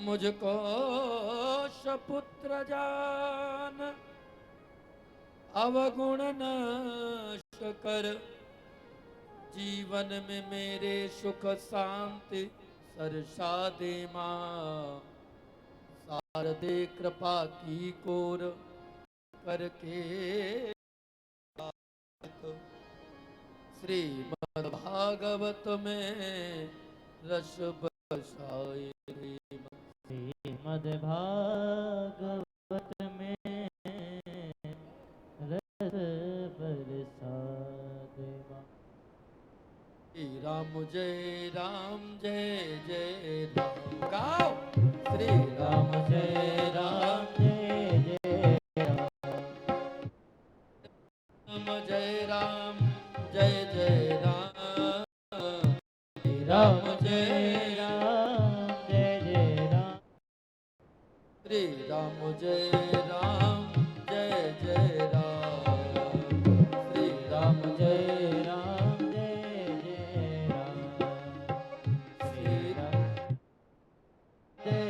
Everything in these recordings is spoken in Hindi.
मुझको सपुत्र जान, अवगुण नाश कर, जीवन में मेरे सुख शांति सरसा दे मां। शारदे कृपा की कोर करके श्रीमद् भागवत में रस बरसाए। श्रीमद् भागवत में रस बरसा दे मां। श्री राम जय राम जय जय राम। गाओ श्री राम जय राम जय जय राम जय राम जय जय राम। श्री राम राम जय राम जय जय राम। श्री राम जय राम जय जय राम। श्री राम जय राम जय जय राम। श्री राम जय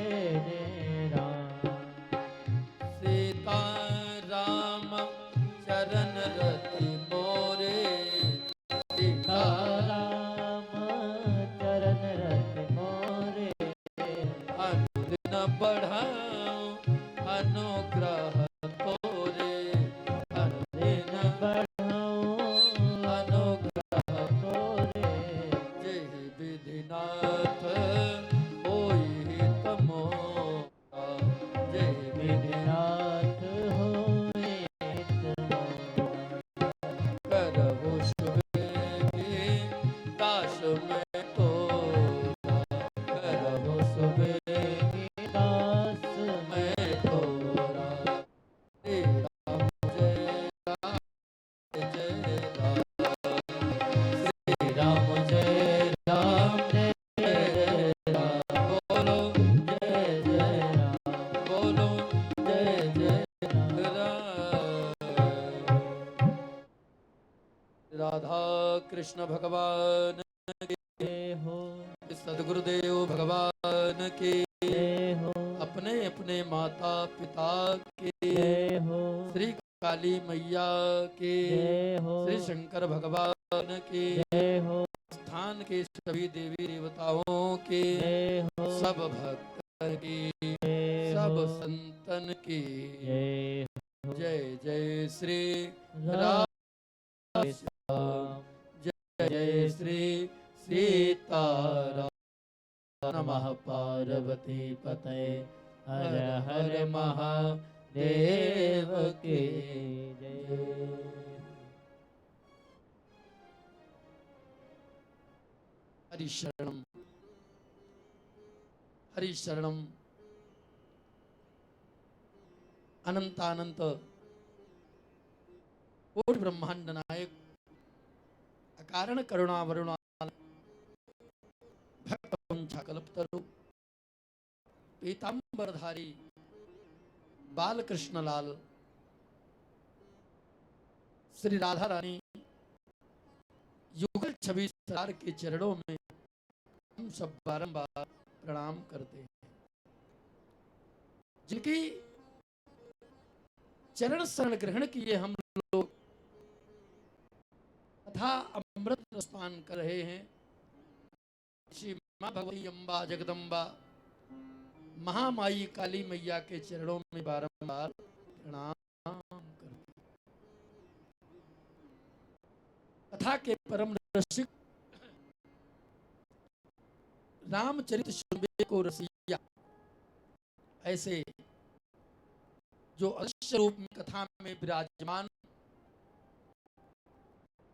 जय राम। सीता राम चरण रति मोरे। सीता राम चरण रत मोरे। अनुदिन बढ़ाओ अनुग्रह तोरे। अनुदिन बढ़ाओ अनुग्रह तोरे। जय विधिनाथ होई हित मोरा। जय विधिनाथ होए हित मोरा। करहु सुबेगी दास में तोरा। करहु सुबेगी दास मैं तोरा। श्री राम जय राम जय राम। श्री राम जय राम जय राम। बोलो जय जय राम। बोलो जय जय राम। राधा कृष्ण भगवान की जय हो सदगुरुदेव भगवान की जय हो अपने अपने माता पिता के जय हो श्री काली मैया के जय हो श्री शंकर भगवान के जय हो स्थान के सभी देवी देवताओं के जय हो सब भक्तन की जय सब हो संतन की जय हो जय जय श्री राम राम। जय जय श्री सीताराम। नमः पार्वती पते हर हर महादेव के जय। हरि शरणम हरि शरणम। अनंतानंत कोटि ब्रह्मांड नायक अकारण करुणा वरुणा भक्त वंशा कल्पतरु पीतांबरधारी बालकृष्ण लाल श्री राधा रानी युगल छवि सरकार के चरणों में हम सब बारंबार प्रणाम करते हैं, जिनकी चरण शरण ग्रहण किए हम लोग तथा अमृत रसपान कर रहे हैं। श्री मां भगवती अम्बा जगदम्बा महामाई काली मैया के चरणों में बारंबार प्रणाम करते हैं। कथा के परम रसिक रामचरित सुबे को रसिया ऐसे जो अदृश्य रूप में कथा में विराजमान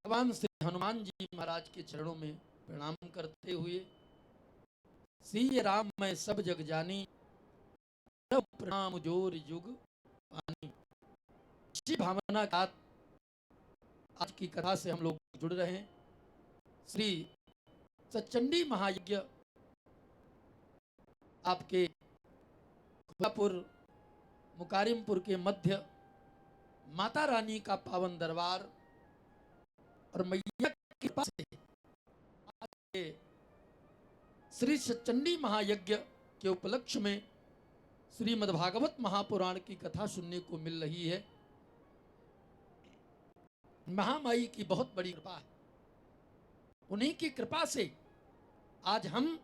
भगवान श्री हनुमान जी महाराज के चरणों में प्रणाम करते हुए सिय राम मैं सब जग जानी, प्रणाम जोर युग पानी। इसी भावना का आज की कथा से हम लोग जुड़ रहे हैं। श्री सचंडी महायज्ञ आपके खुदापुर मुकारिमपुर के मध्य माता रानी का पावन दरबार और मैया की कृपा से आज श्री सचंडी महायज्ञ के उपलक्ष्य में श्रीमद् भागवत महापुराण की कथा सुनने को मिल रही है। महामाई की बहुत बड़ी कृपा है। उन्हीं की कृपा से आज हम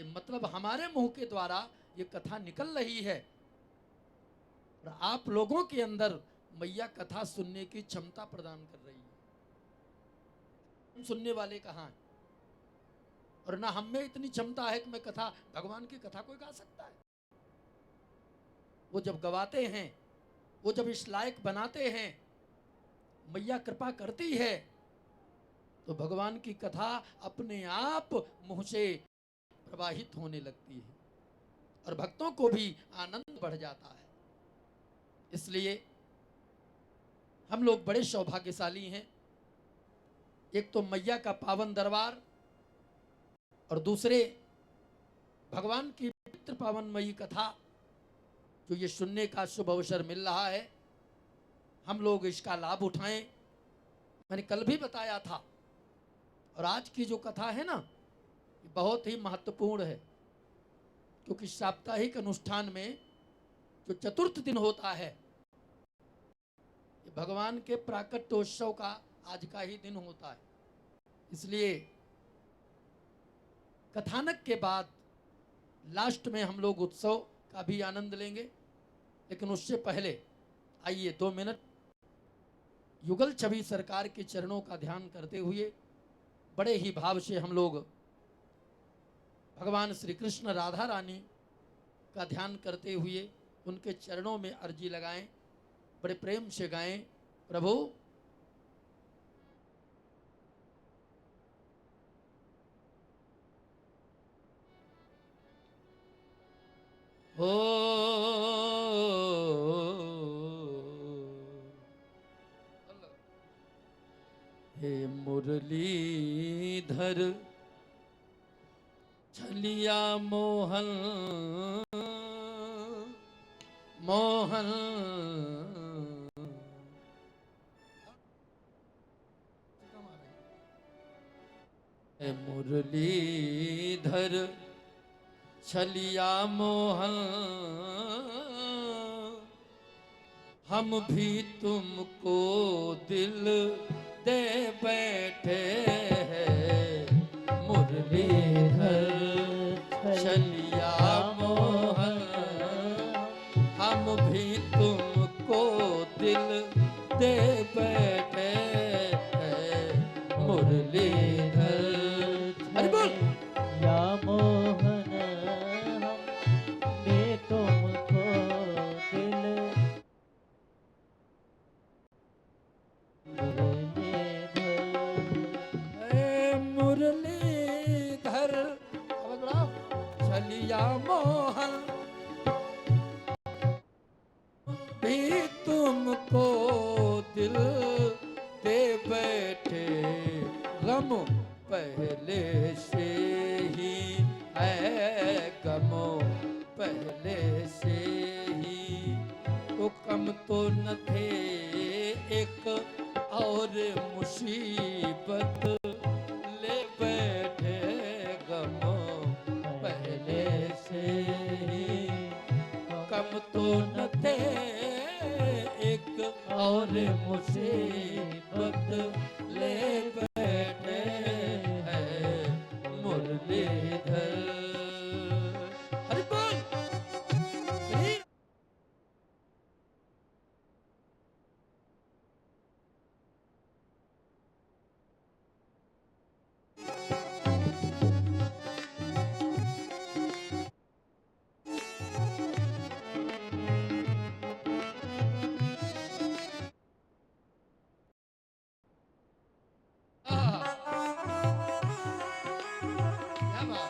मतलब हमारे मुंह के द्वारा ये कथा निकल रही है और आप लोगों के अंदर मैया कथा सुनने की क्षमता प्रदान कर रही है। सुनने वाले कहाँ हैं? और ना हम में इतनी क्षमता है कि मैं कथा, भगवान की कथा कोई गा सकता है? वो जब गवाते हैं, वो जब इस लायक बनाते हैं, मैया कृपा करती है तो भगवान की कथा अपने आप मुंह से प्रवाहित होने लगती है और भक्तों को भी आनंद बढ़ जाता है। इसलिए हम लोग बड़े सौभाग्यशाली हैं। एक तो मैया का पावन दरबार और दूसरे भगवान की पवित्र पावनमयी कथा जो ये सुनने का शुभ अवसर मिल रहा है, हम लोग इसका लाभ उठाएं। मैंने कल भी बताया था और आज की जो कथा है ना, ये बहुत ही महत्वपूर्ण है, क्योंकि साप्ताहिक अनुष्ठान में जो चतुर्थ दिन होता है, ये भगवान के प्राकट्योत्सव का आज का ही दिन होता है। इसलिए कथानक के बाद लास्ट में हम लोग उत्सव का भी आनंद लेंगे, लेकिन उससे पहले आइए 2 मिनट युगल छवि सरकार के चरणों का ध्यान करते हुए बड़े ही भाव से हम लोग भगवान श्री कृष्ण राधा रानी का ध्यान करते हुए उनके चरणों में अर्जी लगाएं, बड़े प्रेम से गाएं, प्रभु ओ हे मुरलीधर छलिया मोहन मोहन, हे मुरलीधर छलिया मोहन, हम भी तुमको दिल दे बैठे हैं। मुरलीधर छलिया मोहन, हम भी तुमको दिल दे बैठे हैं। मुरलीधर अरे बोल या मोहन, हम भी तुमको दिल मुरलीधर छलिया मोहन, भी तुमको दिल दे बैठे। गम पहले से ही है, गमो पहले से ही, तो कम तो न थे एक और मुसीबत ले बैठे। गमो पहले से ही, कम तो न थे एक और मुसीबत ले बैठे हैं। मुरलीधर हरि बोल श्री क्या बात।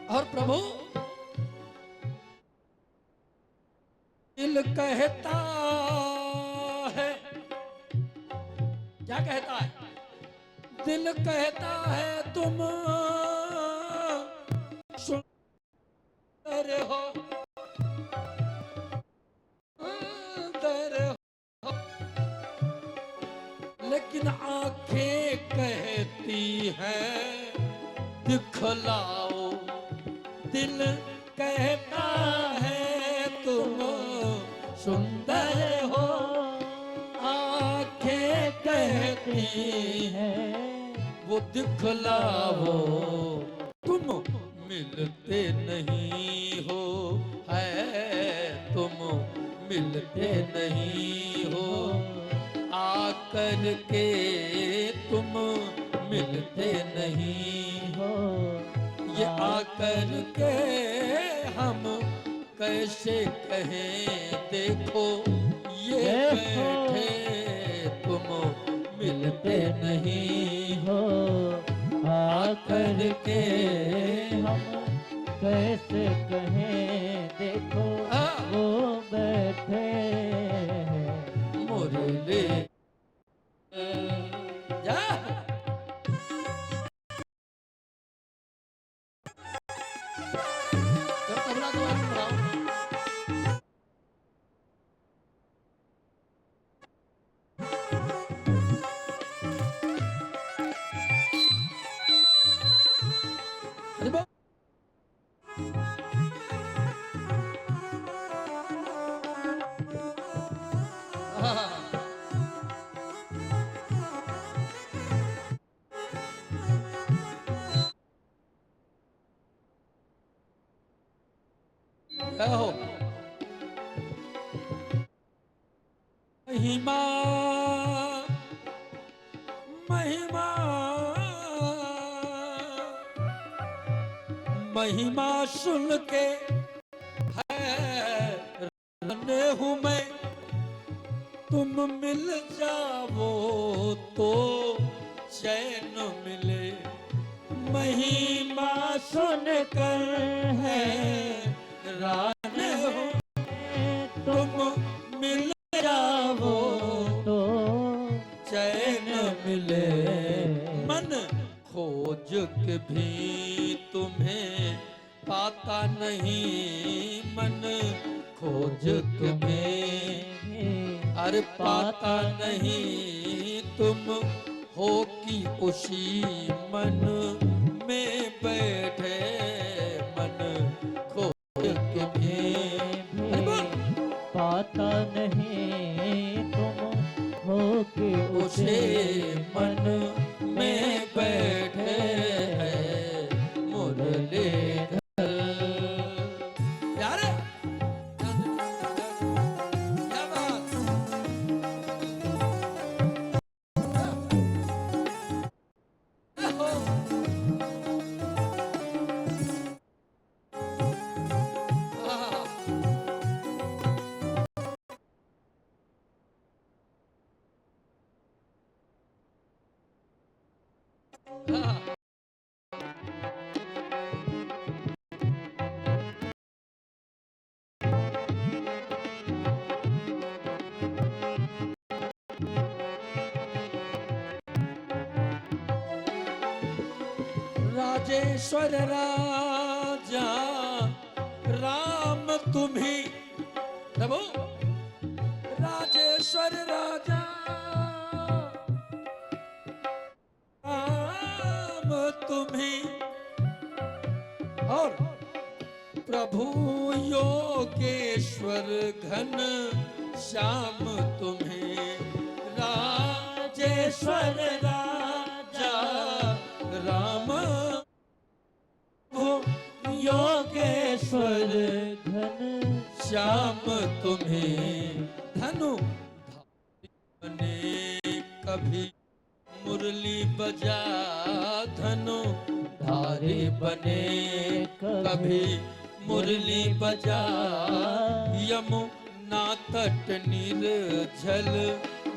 और प्रभु दिल कहता है, क्या कहता है? दिल कहता है तुम सुंदर हो, सुंदर हो, लेकिन आंखें कहती हैं दिखलाओ, दिल कहता है तुम सुंदर हो। आंखें कहती हैं वो दिखलाओ, तुम मिलते नहीं हो, है तुम मिलते नहीं हो। आकर के तुम मिलते नहीं हो। ये आकर के हम कैसे कहें देखो, ये बैठे तुम मिलते नहीं हो। आकर के हम कैसे कहें देखो, वो बैठे मुरली जा। तबला तो आप बढ़ाओ। अरे बा- जय हो। महिमा महिमा महिमा सुन के हैरान हूँ मैं, तुम मिल जाओ तो चैन मिले। महिमा सुन कर हैरान हूँ, तुम मिल जाओ तो चैन मिले। मन खोज के भी तुम्हें पाता नहीं, मन खोज के भी अरे पाता नहीं। तुम हो कि उसी मन में बैठे, मन खोज के भी अरे बोल। पाता नहीं तुम हो कि उसे मन में बैठे मुरलीधर। यार क्या बात। राजेश्वर राजा राम तुम्ही प्रभु। राजेश्वर राजा राम तुम्ही और प्रभु योगेश्वर घन श्याम तुम्हें। राजेश्वर राजा राम योगेश्वर घन श्याम तुम्हें। धनु बने कभी मुरली बजा, धनु धारी बने कभी मुरली बजा। यमुना तट निर्जल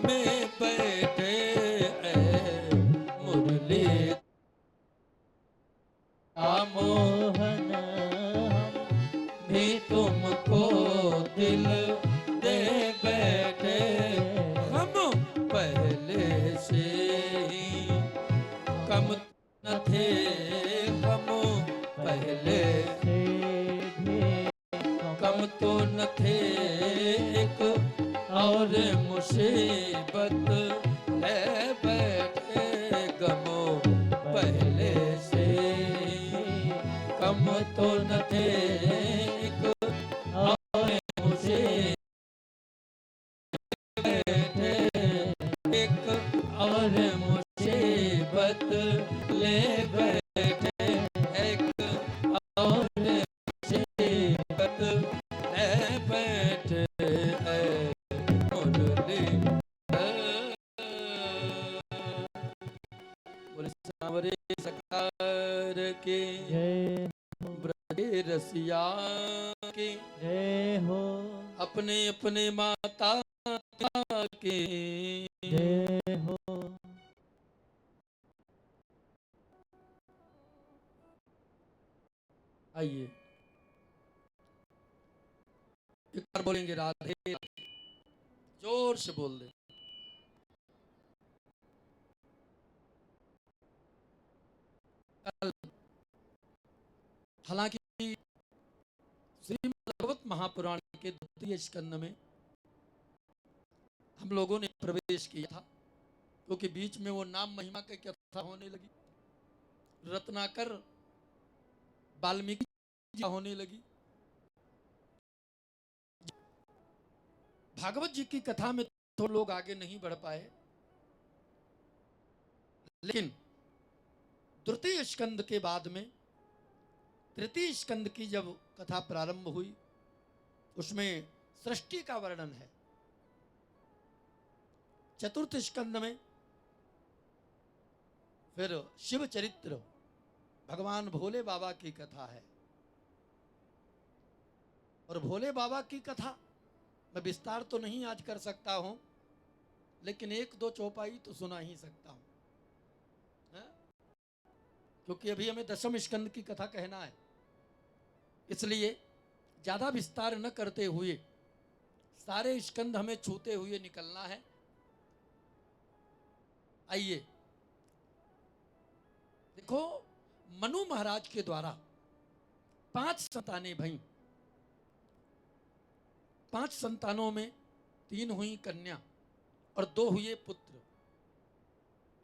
में बैठे मुरली मोहन भी तुमको दिल दे बैठे। हम पहले से ही कम न थे, हम पहले से भी कम तो न थे। एक और मुसीबत है बैठे गमो पहले से, कम तो न थे एक और मुझे बैठे, एक और मुसीबत ले बैठे, एक और मुसीबत ले बैठे, ऐ मुरली बोले सांवरे सरकार के जय ब्रज रसिया के, जय हो, अपने अपने माता पिता के, जय हो। आइए एक बार बोलेंगे राधे राधे। जोर से बोल दे। कल हालांकि श्रीमद् भागवत महापुराण के द्वितीय स्कंद में हम लोगों ने प्रवेश किया था, क्योंकि बीच में वो नाम महिमा की कथा होने लगी, रत्नाकर वाल्मीकि जी होने लगी। भागवत जी की कथा में तो लोग आगे नहीं बढ़ पाए, लेकिन द्वितीय स्कंद के बाद में तृतीय स्कंद की जब कथा प्रारंभ हुई, उसमें सृष्टि का वर्णन है। चतुर्थ स्कंद में फिर शिव चरित्र, भगवान भोले बाबा की कथा है। और भोले बाबा की कथा मैं विस्तार तो नहीं आज कर सकता हूं, लेकिन एक दो चौपाई तो सुना ही सकता हूं, क्योंकि अभी हमें दशम स्कंद की कथा कहना है, इसलिए ज्यादा विस्तार न करते हुए सारे स्कंद हमें छूते हुए निकलना है। आइए देखो, मनु महाराज के द्वारा 5 संतानें भई। 5 संतानों में 3 हुई कन्या और 2 हुए पुत्र।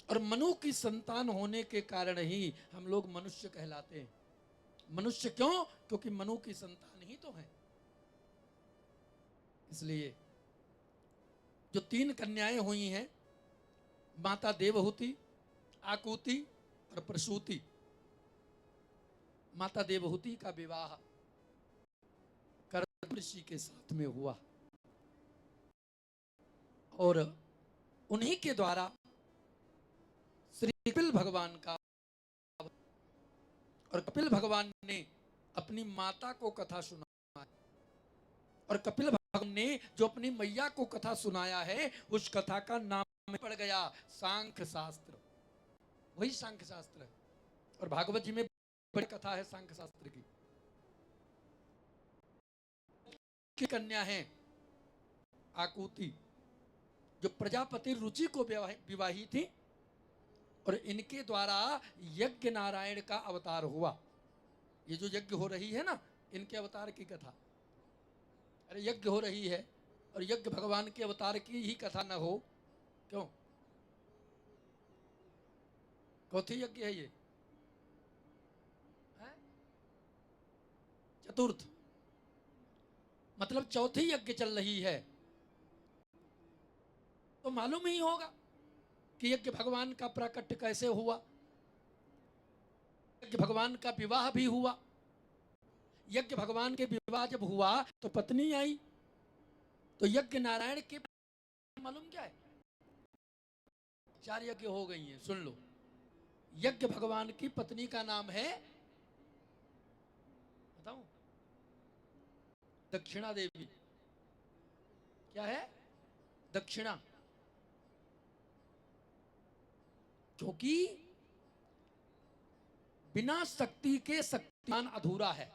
और मनु की संतान होने के कारण ही हम लोग मनुष्य कहलाते हैं। मनुष्य क्यों? क्योंकि मनु की संतान ही तो है। इसलिए जो 3 कन्याएं हुई हैं, माता देवहूति, आकुति और प्रसूति। माता देवहूति का विवाह कर्दम ऋषि के साथ में हुआ और उन्हीं के द्वारा श्री कपिल भगवान का, और कपिल भगवान ने अपनी माता को कथा सुनाया, और कपिल भगवान ने जो अपनी मैया को कथा सुनाया है, उस कथा का नाम पड़ गया सांख्य शास्त्र। वही सांख्य शास्त्र है। और भागवत जी में बड़ी कथा है सांख्य शास्त्र की। कन्या है आकुति, जो प्रजापति रुचि को विवाही थी, और इनके द्वारा यज्ञ नारायण का अवतार हुआ। ये जो यज्ञ हो रही है ना, इनके अवतार की कथा। अरे यज्ञ हो रही है और यज्ञ भगवान के अवतार की ही कथा न हो, क्यों? कौथी यज्ञ है ये? चतुर्थ, मतलब चौथी यज्ञ चल रही है, तो मालूम ही होगा कि यज्ञ भगवान का प्राकट्य कैसे हुआ। यज्ञ भगवान का विवाह भी हुआ। यज्ञ भगवान के विवाह जब हुआ तो पत्नी आई, तो यज्ञ नारायण के मालूम क्या है? 4 यज्ञ हो गई हैं, सुन लो। यज्ञ भगवान की पत्नी का नाम है, बताऊं? दक्षिणा देवी। क्या है? दक्षिणा। क्योंकि बिना शक्ति के शक्तिमान अधूरा है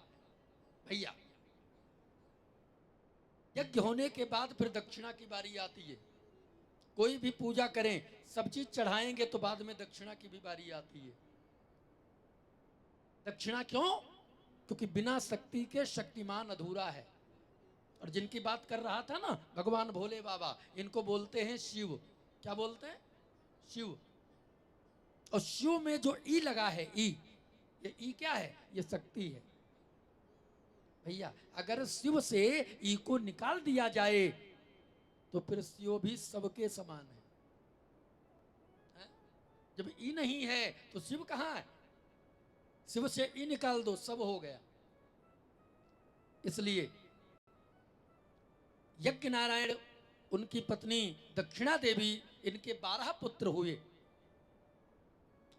भैया। यज्ञ होने के बाद फिर दक्षिणा की बारी आती है। कोई भी पूजा करें, सब चीज चढ़ाएंगे तो बाद में दक्षिणा की भी बारी आती है। दक्षिणा क्यों? क्योंकि बिना शक्ति के शक्तिमान अधूरा है। और जिनकी बात कर रहा था ना, भगवान भोले बाबा, इनको बोलते हैं शिव। क्या बोलते हैं? शिव। और शिव में जो ई लगा है, ई, ये ई क्या है? ये शक्ति है भैया। अगर शिव से ई को निकाल दिया जाए तो फिर शिव भी सबके समान है। हैं? जब ई नहीं है तो शिव कहां है? शिव से ई निकाल दो, सब हो गया। इसलिए यज्ञ नारायण, उनकी पत्नी दक्षिणा देवी, इनके 12 पुत्र हुए।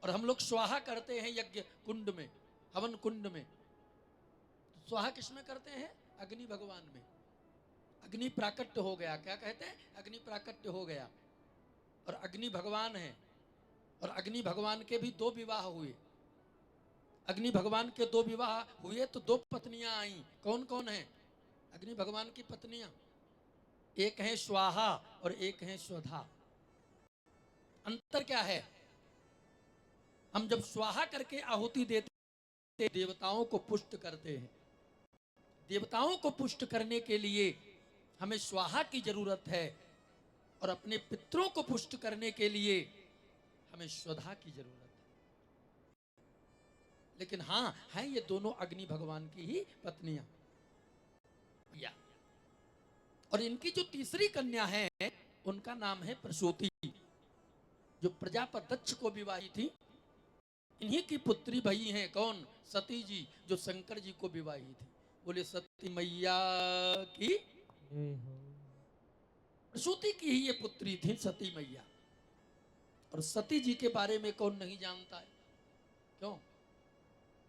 और हम लोग स्वाहा करते हैं यज्ञ कुंड में, हवन कुंड में। स्वाहा किस में करते हैं? अग्नि भगवान में। अग्नि प्राकट्य हो गया, क्या कहते हैं? अग्नि प्राकट्य हो गया। और अग्नि भगवान है। और अग्नि भगवान के भी 2 विवाह हुए। अग्नि भगवान के 2 विवाह हुए तो 2 पत्नियां आई। कौन कौन है अग्नि भगवान की पत्नियां? एक है स्वाहा और एक है स्वधा। अंतर क्या है? हम जब स्वाहा करके आहुति देते, देवताओं को पुष्ट करते हैं। देवताओं को पुष्ट करने के लिए हमें स्वाहा की जरूरत है, और अपने पितरों को पुष्ट करने के लिए हमें स्वधा की जरूरत है। लेकिन हां, है ये दोनों अग्नि भगवान की ही पत्नियां। या और इनकी जो तीसरी कन्या है, उनका नाम है प्रसूति, जो प्रजापति दक्ष को विवाही थी। इन्हीं की पुत्री भई हैं कौन? सती जी, जो शंकर जी को विवाही थी। बोले सती मैया की। प्रसूति की ही ये पुत्री थी सती मैया। और सती जी के बारे में कौन नहीं जानता है? क्यों?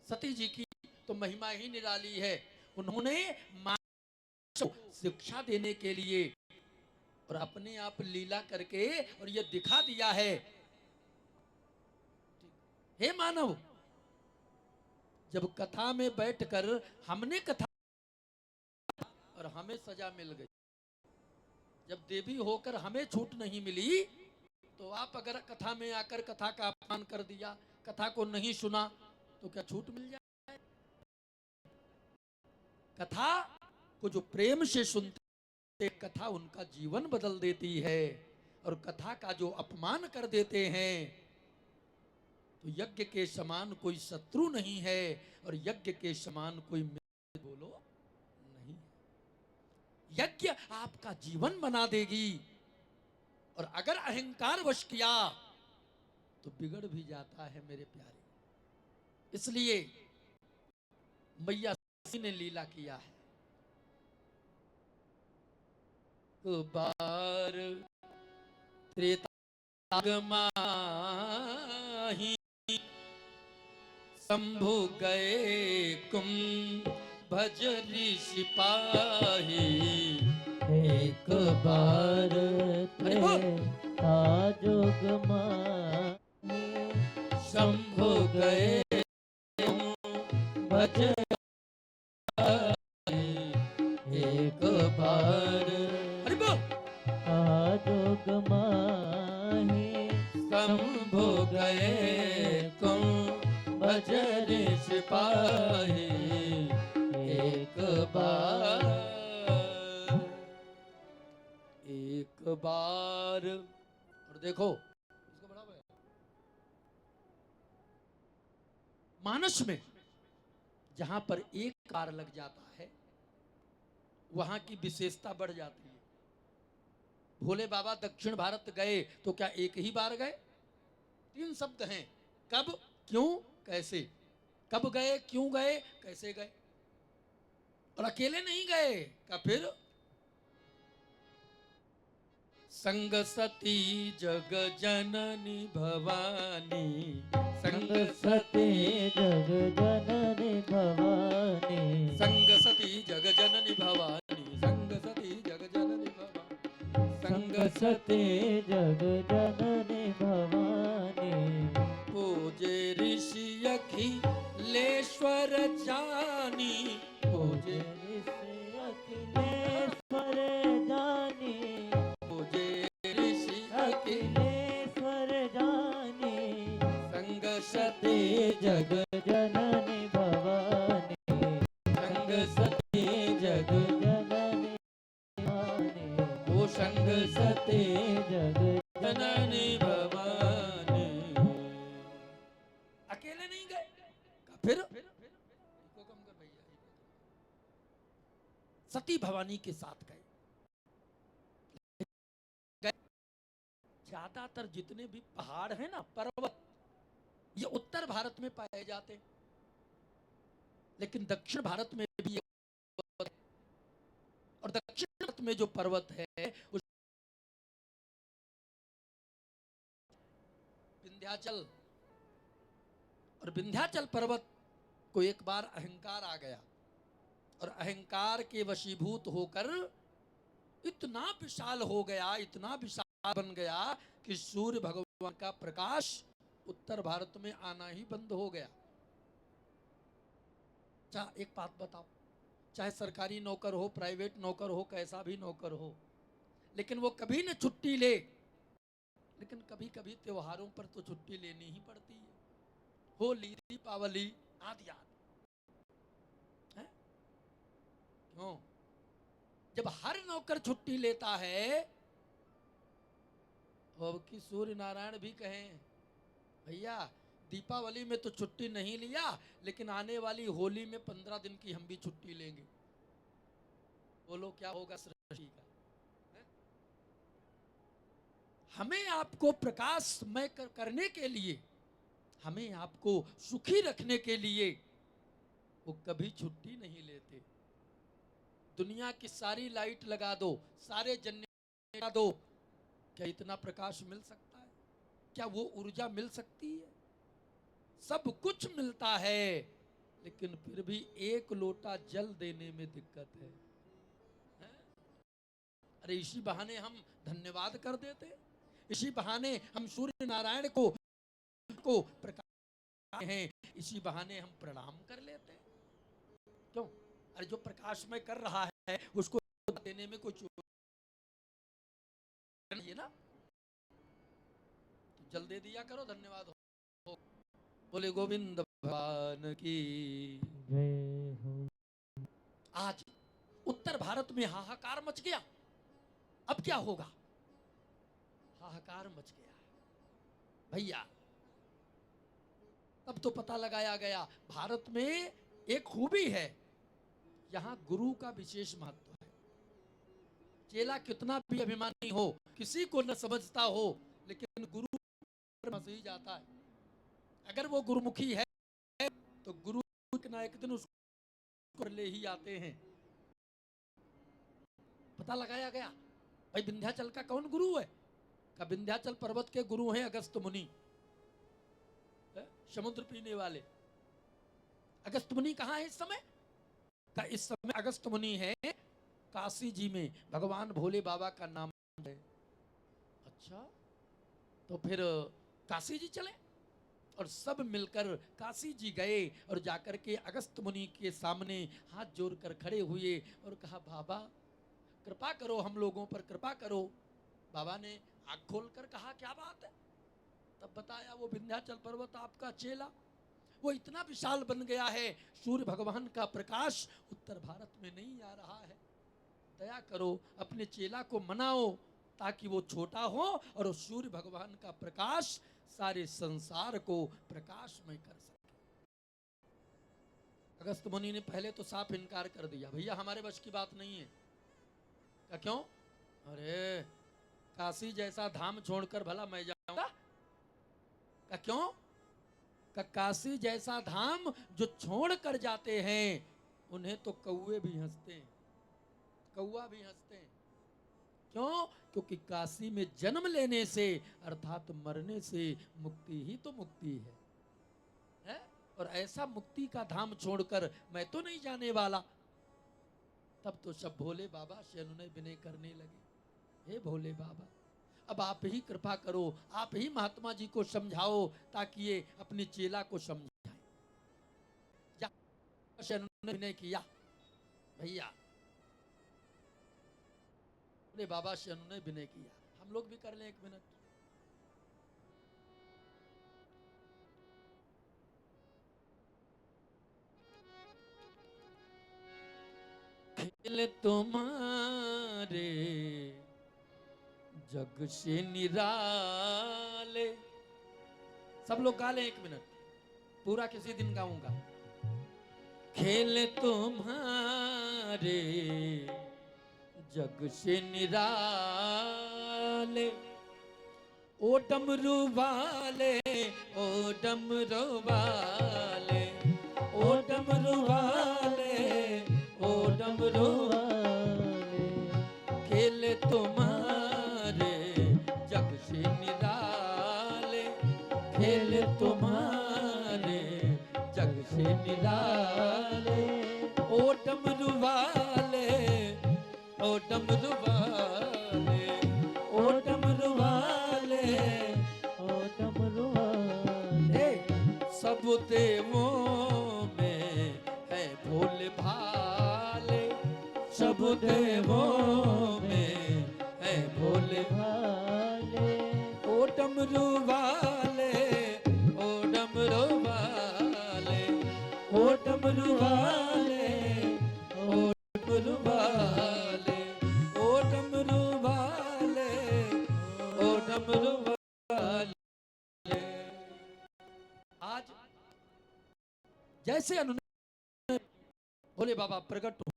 सती जी की तो महिमा ही निराली है। उन्होंने शिक्षा देने के लिए और अपने आप लीला करके और ये दिखा दिया है, हे मानव, जब कथा में बैठकर हमने कथा और हमें सजा मिल गई, जब देवी होकर हमें छूट नहीं मिली, तो आप अगर कथा में आकर कथा का अपमान कर दिया, कथा को नहीं सुना, तो क्या छूट मिल जाए? कथा को जो प्रेम से सुनते, कथा उनका जीवन बदल देती है। और कथा का जो अपमान कर देते हैं, तो यज्ञ के समान कोई शत्रु नहीं है, और यज्ञ के समान कोई मित्र बोलो नहीं। यज्ञ आपका जीवन बना देगी, और अगर अहंकार वश किया तो बिगड़ भी जाता है मेरे प्यारे। इसलिए मैया ने लीला किया है। बार त्रेता माही शंभु गए कुम भज ऋषि पाही। एक बार जुग माही शंभु गए भज, एक बार अरे बोल, जुग माही शंभु गए कुम भज ऋषि पाही। एक बार, एक बार। और देखो इसको बढ़ाओ। मानस में जहां पर एक कार लग जाता है, वहां की विशेषता बढ़ जाती है। भोले बाबा दक्षिण भारत गए तो क्या एक ही बार गए? 3 शब्द हैं, कब, क्यों, कैसे। कब गए, क्यों गए, कैसे गए। और अकेले नहीं गए, का फिर संग सती जग जननी भवानी, संग सती जग जननी भवानी, संग सती जग जननी भवानी, संग सती जग जननी भवानी, संग सती जग जननी भवानी। पूजे ऋषि अखिलेश्वर जानी, पूजे ऋषि अखिलेश्वर जानी, पूजे ऋषि अखिलेश्वर जानी। संग सती जग जननी भवानी, संग सती जग जननी भवानी। वो संग सती जग जननी भवानी। फिर इको कम कर भैया, सती भवानी के साथ गए। ज्यादातर जितने भी पहाड़ हैं ना, पर्वत, ये उत्तर भारत में पाए जाते हैं, लेकिन दक्षिण भारत में भी पर्वत है। और दक्षिण भारत में जो पर्वत है उस विंध्याचल, और विंध्याचल पर्वत को एक बार अहंकार आ गया, और अहंकार के वशीभूत होकर इतना विशाल हो गया, इतना विशाल बन गया कि सूर्य भगवान का प्रकाश उत्तर भारत में आना ही बंद हो गया। एक बात बताओ, चाहे सरकारी नौकर हो, प्राइवेट नौकर हो, कैसा भी नौकर हो, लेकिन वो कभी न छुट्टी ले, लेकिन कभी कभी त्योहारों पर तो छुट्टी लेनी ही पड़ती है, होली, दीपावली आदि आदि। क्यों? जब हर नौकर छुट्टी लेता है, अब की सूर्य नारायण भी कहें भैया दीपावली में तो छुट्टी नहीं लिया, लेकिन आने वाली होली में 15 दिन की हम भी छुट्टी लेंगे, बोलो क्या होगा सृष्टि का? हमें आपको प्रकाशमय करने के लिए, हमें आपको सुखी रखने के लिए वो कभी छुट्टी नहीं लेते। दुनिया की सारी लाइट लगा दो, सारे जनरेटर लगा दो, क्या इतना प्रकाश मिल सकता है? क्या वो ऊर्जा मिल सकती है? सब कुछ मिलता है, लेकिन फिर भी एक लोटा जल देने में दिक्कत है, हैं? अरे इसी बहाने हम धन्यवाद कर देते, इसी बहाने हम सूर्य नारायण को प्रकाश हैं, इसी बहाने हम प्रणाम कर लेते हैं। क्यों? अरे जो प्रकाश में कर रहा है उसको देने में कोई चोरी नहीं है ना, तो जल दे दिया करो, धन्यवाद हो। बोले गोविंद भगवान की जय हो। आज उत्तर भारत में हाहाकार मच गया। अब क्या होगा? हाहाकार मच गया भैया। तब तो पता लगाया गया, भारत में एक खूबी है, यहां गुरु का विशेष महत्व है। चेला कितना भी अभिमानी हो, किसी को न समझता हो, लेकिन गुरु पर ही जाता है। अगर वो गुरुमुखी है तो गुरु ना एक दिन उसको ले ही आते हैं। पता लगाया गया भाई विंध्याचल का कौन गुरु है? का विंध्याचल पर्वत के गुरु हैं अगस्त मुनि, समुद्र पीने वाले। अगस्त मुनि कहाँ है इस समय? का इस समय अगस्त मुनि है काशी जी में, भगवान भोले बाबा का नाम है। अच्छा, तो फिर काशी जी चले, और सब मिलकर काशी जी गए, और जाकर के अगस्त मुनि के सामने हाथ जोड़कर खड़े हुए और कहा बाबा कृपा करो, हम लोगों पर कृपा करो। बाबा ने आंख खोलकर कहा क्या बात है? तब बताया वो विंध्याचल पर्वत आपका चेला, वो इतना विशाल बन गया है, सूर्य भगवान का प्रकाश उत्तर भारत में नहीं आ रहा है। दया करो, अपने चेला को मनाओ ताकि वो छोटा हो और सूर्य भगवान का प्रकाश सारे संसार को प्रकाशमय कर सके। अगस्त मुनि ने पहले तो साफ इनकार कर दिया, भैया हमारे बस की बात नहीं है। क्या क्यों? अरे काशी जैसा धाम छोड़कर भला मैं जाऊंगा? क्या क्यों? काशी जैसा धाम जो छोड़ कर जाते हैं उन्हें तो कौवे भी हंसते हैं, कौवा भी हंसते हैं। क्यों? क्योंकि काशी में जन्म लेने से अर्थात मरने से मुक्ति ही तो मुक्ति है? और ऐसा मुक्ति का धाम छोड़कर मैं तो नहीं जाने वाला। तब तो सब भोले बाबा से अनुनय विनय करने लगे, हे भोले बाबा अब आप ही कृपा करो, आप ही महात्मा जी को समझाओ ताकि ये अपने चेला को समझाए। अनुनय विनय किया भैया, भोले बाबा से अनुनय विनय किया। हम लोग भी कर लें एक मिनट। खेल तुम्हारे जग से निराले, सब लोग गा लें एक मिनट, पूरा किसी दिन गाऊंगा। खेल तुम्हारे जग से निराले, ओ डमरू वाले, ओ डमरू वाले, ओ डमरू वाले, ओ डमरू वाले खेल तुम्हारे जग से निराले, खेल तुम्हारे जग से निराले, ओ डमरू वाले, ओ डमरू वाले, ओ डमरू वाले, ओ डमरू वाले सब देवों में है भोले भाले, सब देवों में है भोले भाले ओ डमरू वाले, ओ डमरू वाले, ओ डमरू वाले, ओ डमरू वाले, ओ डमरू वाले, ओ डमरू वाले। आज जैसे उन्होंने भोले बाबा प्रकट हो,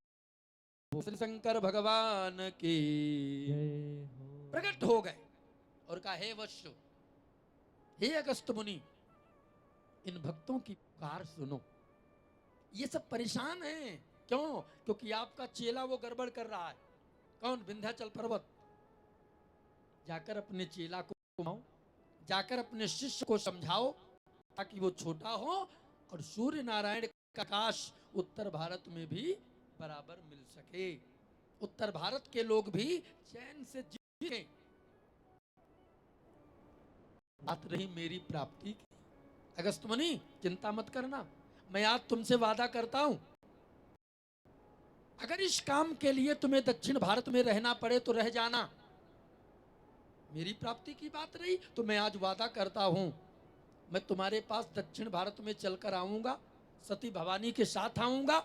श्री शंकर भगवान की जय हो प्रकट हो गए और कहा हे वत्स, हे अगस्त मुनि, इन भक्तों की पुकार सुनो। ये सब परेशान हैं, क्यों? क्योंकि आपका चेला वो गड़बड़ कर रहा है। कौन? विंध्याचल पर्वत। जाकर अपने चेला को घुमाओ, जाकर अपने शिष्य को समझाओ ताकि वो छोटा हो और सूर्य नारायण का प्रकाश उत्तर भारत में भी बराबर मिल सके, उत्तर भारत के लोग भी चैन से जिए। बात रही मेरी प्राप्ति की, अगस्त मुनि चिंता मत करना, मैं आज तुमसे वादा करता हूं, अगर इस काम के लिए तुम्हें दक्षिण भारत में रहना पड़े तो रह जाना। मेरी प्राप्ति की बात रही तो मैं आज वादा करता हूं, मैं तुम्हारे पास दक्षिण भारत में चलकर आऊंगा, सती भवानी के साथ आऊंगा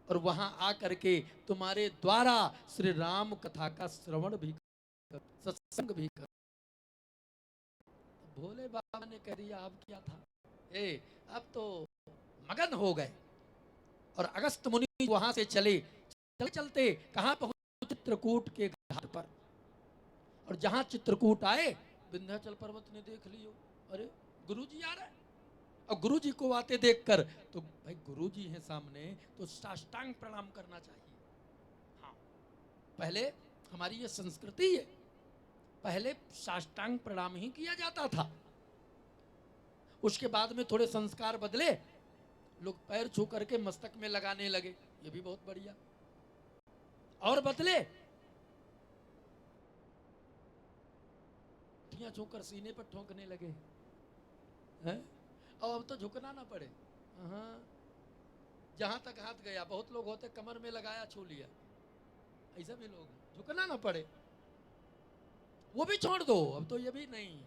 और वहां आकर के तुम्हारे द्वारा श्री राम कथा का श्रवण भी कर, सत्संग भी कर। भोले बाबा ने कह दिया अब क्या था, अब तो मगन हो गए और अगस्त मुनि वहां से चले। चलते चलते कहां पहुंचे? चित्रकूट के घाट पर। और जहां चित्रकूट आए, विंध्याचल पर्वत ने देख लियो, अरे गुरुजी आ रहे। और गुरुजी को आते देखकर तो भाई गुरुजी हैं सामने तो साष्टांग प्रणाम करना चाहिए। हाँ, पहले हमारी ये संस्कृति है, पहले साष्टांग प्रणाम ही किया जाता था। उसके बाद में थोड़े संस्कार बदले, लोग पैर छू करके मस्तक में लगाने लगे, ये भी बहुत बढ़िया। और बदले छूकर सीने पर ठोकने लगे हैं? और अब तो झुकना ना पड़े। हाँ, जहां तक हाथ गया, बहुत लोग होते कमर में लगाया छू लिया, ऐसा भी लोग, झुकना ना पड़े, वो भी छोड़ दो। अब तो ये भी नहीं,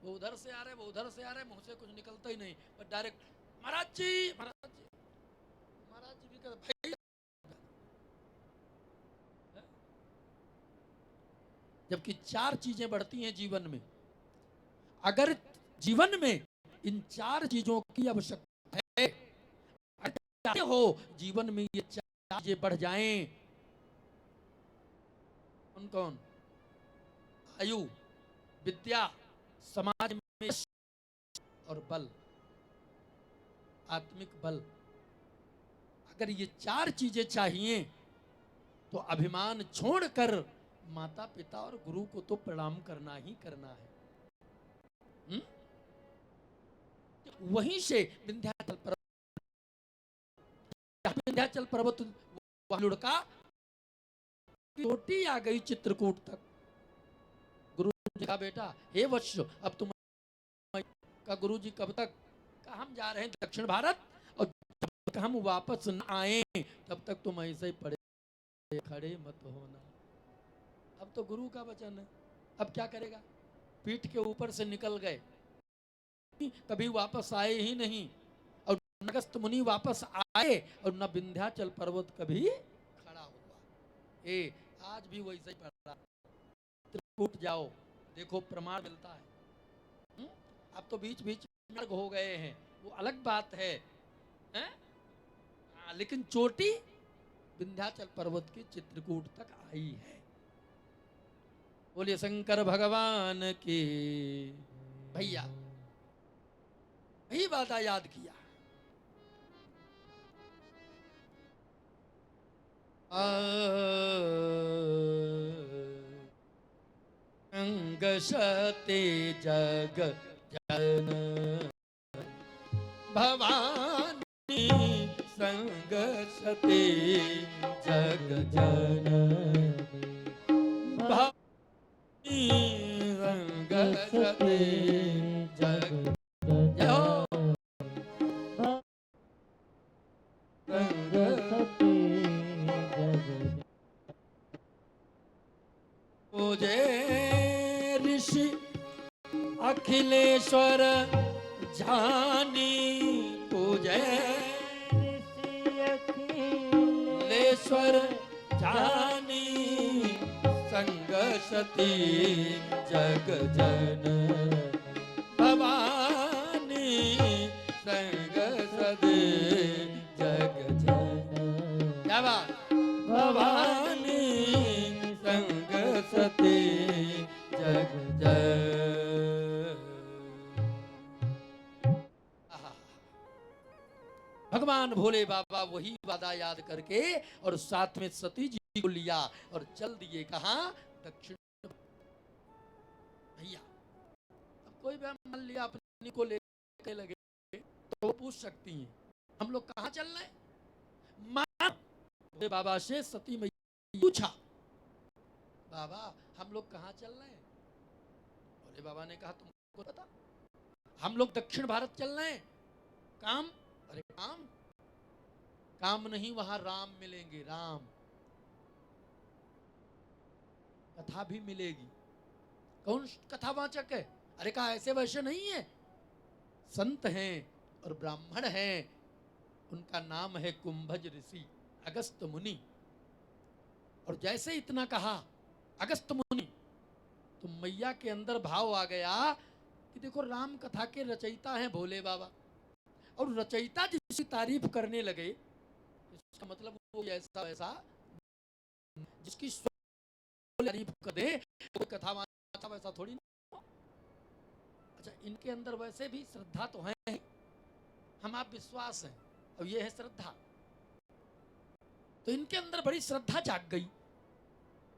वो उधर से आ रहे, वो उधर से आ रहे, मुंह से कुछ निकलता ही नहीं, पर डायरेक्ट महाराज जी, महाराज जी, महाराज जी भी कर भाई। जबकि चार चीजें बढ़ती हैं जीवन में, अगर जीवन में इन चार चीजों की आवश्यकता है, अगर चाहते हो जीवन में ये चार चीजें बढ़ जाएं, कौन कौन? आयु, विद्या, समाज में और बल, आत्मिक बल। अगर ये चार चीजें चाहिए तो अभिमान छोड़कर माता पिता और गुरु को तो प्रणाम करना ही करना है। वहीं से विंध्याचल पर्वत लुढ़का, चोटी आ गई चित्रकूट तक। गुरु जी कहा बेटा हे वत्स, अब तुम का गुरु जी कब तक? का हम जा रहे हैं दक्षिण भारत, और जब तक हम वापस न आए तब तक तुम ऐसे ही पड़े खड़े मत होना। अब तो गुरु का वचन है, अब क्या करेगा? पीठ के ऊपर से निकल गए, कभी वापस आए ही नहीं। और अगस्त मुनि वापस आए और न विंध्याचल पर्वत कभी खड़ा हुआ। आज भी वैसे ही पड़ा, चित्रकूट जाओ देखो प्रमाण मिलता है। अब तो बीच बीच मार्ग हो गए हैं, वो अलग बात है, हैं? लेकिन चोटी विंध्याचल पर्वत के चित्रकूट तक आई है। बोलिए शंकर भगवान की। भैया वही वादा याद किया। अंग सते जग जन भवानी संग सते जग जननी भवानी संग सते जग जय हो संग सती जग पूजे ऋषि अखिलेश्वर जानी पूजे अखिलेश्वर जानी संग सती जग जन भवानी संग सती जग जन। क्या बात। भवानी संग सती जग जन। भगवान भोले बाबा वही वादा याद करके और साथ में सती जी को लिया और चल दिए कहां, दक्षिण। भैया अब कोई भी मान लिया अपनी को लेके लगे तो वो पूछ सकती हैं हम लोग कहां चल रहे हैं। मां भोले बाबा से सती मैया पूछा बाबा हम लोग कहां चल रहे हैं। भोले बाबा ने कहा तुमको पता हम लोग दक्षिण भारत चल रहे हैं। काम, अरे काम काम नहीं, वहां राम मिलेंगे, राम। कथा भी मिलेगी। कौन कथावाचक है। अरे कहा ऐसे वैसे नहीं है, संत हैं और ब्राह्मण हैं। उनका नाम है कुंभज ऋषि अगस्त मुनि। और जैसे इतना कहा अगस्त मुनि तो मैया के अंदर भाव आ गया कि देखो राम कथा के रचयिता हैं भोले बाबा, और रचयिता जिसकी तारीफ करने लगे इसका मतलब वो ऐसा वैसा जिसकी तारीफ कर दे वो कथा वैसा थोड़ी ना। अच्छा इनके अंदर वैसे भी श्रद्धा तो है, हम आप विश्वास है और ये है श्रद्धा। तो इनके अंदर बड़ी श्रद्धा जाग गई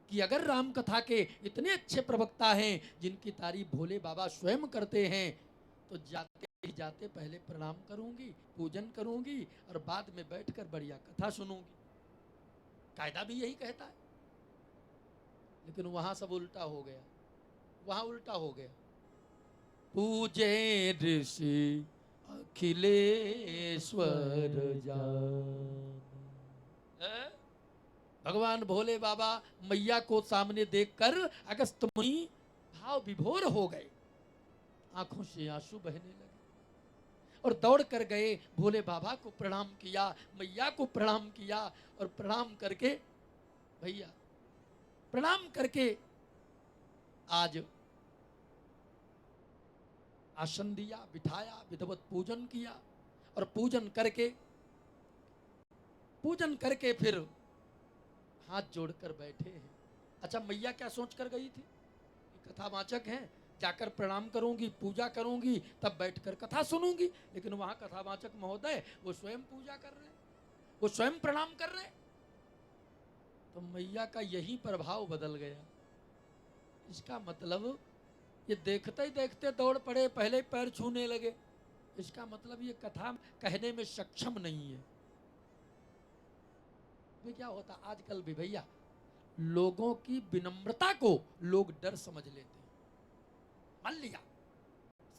कि अगर राम कथा के इतने अच्छे प्रवक्ता हैं जिनकी तारीफ भोले बाबा स्वयं करते हैं तो जाते पहले प्रणाम करूंगी, पूजन करूंगी और बाद में बैठकर बढ़िया कथा सुनूंगी। कायदा भी यही कहता है। लेकिन वहां सब उल्टा हो गया, वहां उल्टा हो गया। पूजे ऋषि अखिलेश्वर जान। भगवान भोले बाबा मैया को सामने देखकर अगस्त मुनि भाव विभोर हो गए, आंखों से आंसू बहने लगे और दौड़ कर गए, भोले बाबा को प्रणाम किया, मैया को प्रणाम किया और प्रणाम करके भैया प्रणाम करके आज आसन दिया, बिठाया, विधिवत पूजन किया और पूजन करके फिर हाथ जोड़कर बैठे हैं। अच्छा मैया क्या सोच कर गई थी कि कथावाचक हैं, जाकर प्रणाम करूंगी, पूजा करूंगी, तब बैठकर कथा सुनूंगी। लेकिन वहां कथावाचक महोदय वो स्वयं पूजा कर रहे हैं, वो स्वयं प्रणाम कर रहे हैं। तो मैया का यही प्रभाव बदल गया। इसका मतलब ये देखते ही देखते दौड़ पड़े, पहले पैर छूने लगे। इसका मतलब ये कथा कहने में सक्षम नहीं है। क्या होता आजकल भी भैया, लोगों की विनम्रता को लोग डर समझ लेते हैं। मान लिया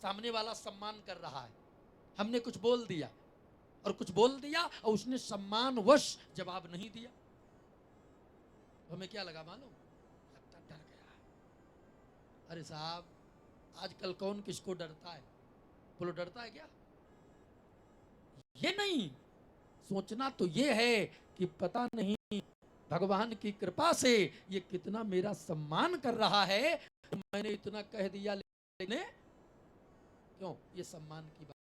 सामने वाला सम्मान कर रहा है, हमने कुछ बोल दिया और उसने सम्मानवश जवाब नहीं दिया, हमें क्या लगा मालूम, लगता डर गया है। अरे साहब आजकल कौन किसको डरता है, बोलो डरता है क्या। ये नहीं सोचना तो ये है कि पता नहीं भगवान की कृपा से ये कितना मेरा सम्मान कर रहा है, मैंने इतना कह दिया लेकिन क्यों, ये सम्मान की बात।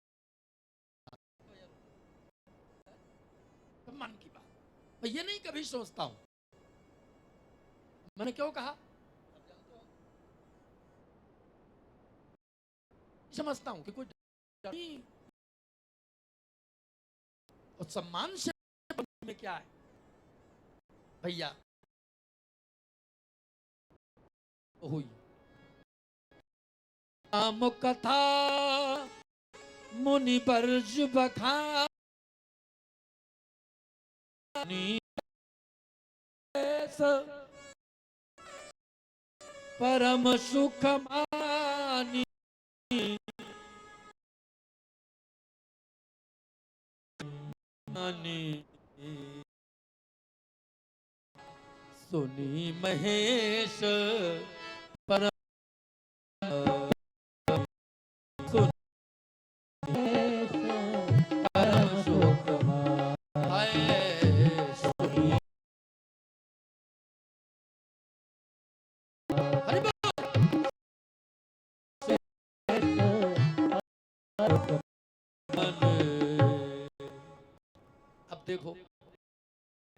सम्मान की बात। मैं ये नहीं कभी सोचता हूं, मैंने क्यों कहा, समझता हूं कि कोई नहीं, और सम्मान से में क्या है भैया, हुई नाम कथा मुनि बर्ज बखानी, परम सुख मानी, सुनी महेश परम सुनी परम सुख है, सुनी हरि बोल। अब देखो,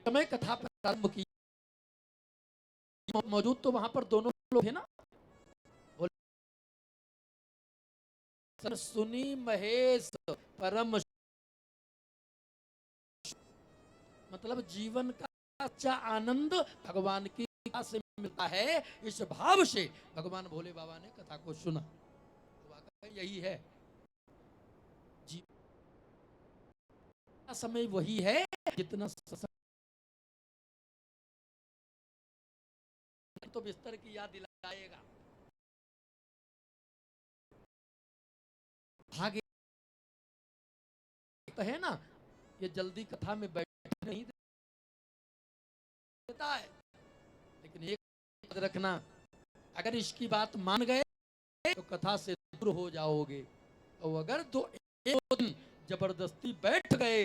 समय कथा प्रारंभ की, मौजूद तो वहां पर दोनों लोग थे ना, सुनी महेश परम, मतलब जीवन का सच्चा आनंद भगवान की कृपा से मिलता है। इस भाव से भगवान भोले बाबा ने कथा को सुना, यही है जीवन समय, वही है जितना तो बिस्तर की याद दिलाएगा, भागे है ना, ये जल्दी कथा में बैठ नहीं देता है, लेकिन एक याद रखना, अगर इसकी बात मान गए तो कथा से दूर हो जाओगे, और अगर एक दिन जबरदस्ती बैठ गए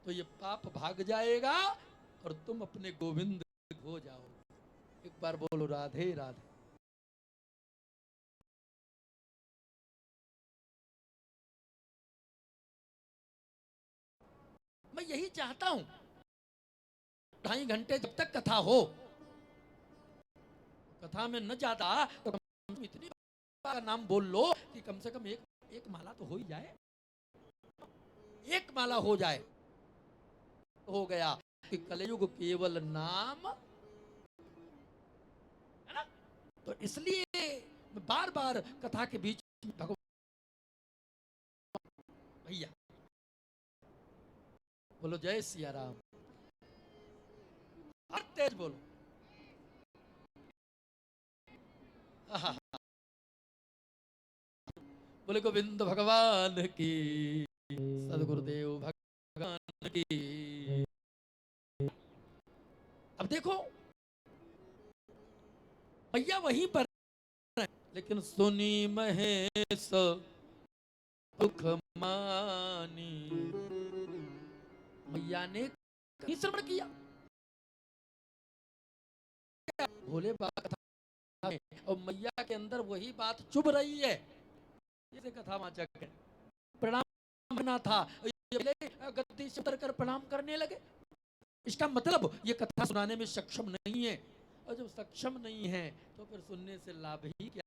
तो ये पाप भाग जाएगा और तुम अपने गोविंद हो जाओगे। एक बार बोलो राधे राधे। मैं यही चाहता हूं, 2.5 घंटे जब तक कथा हो, कथा में न जाता तो इतनी का नाम बोल लो कि कम से कम एक माला तो हो ही जाए, एक माला हो जाए तो हो गया कि कलयुग केवल नाम है ना। तो इसलिए बार बार कथा के बीच में भगवान भैया बोलो जय सिया राम, हर तेज बोलो, बोले गोविंद भगवान की, सदगुरुदेव भगवान की। अब देखो भैया वहीं पर, लेकिन सुनी महेश सुख मानी, मैया ने श्रवण किया भोले बाबा कथा में, और मैया के अंदर वही बात चुभ रही है, जैसे कथा वाचक है, प्रणाम करना था, गद्दी से उतर कर प्रणाम करने लगे। इसका मतलब ये कथा सुनाने में सक्षम नहीं है, और जब सक्षम नहीं है तो फिर सुनने से लाभ ही क्या।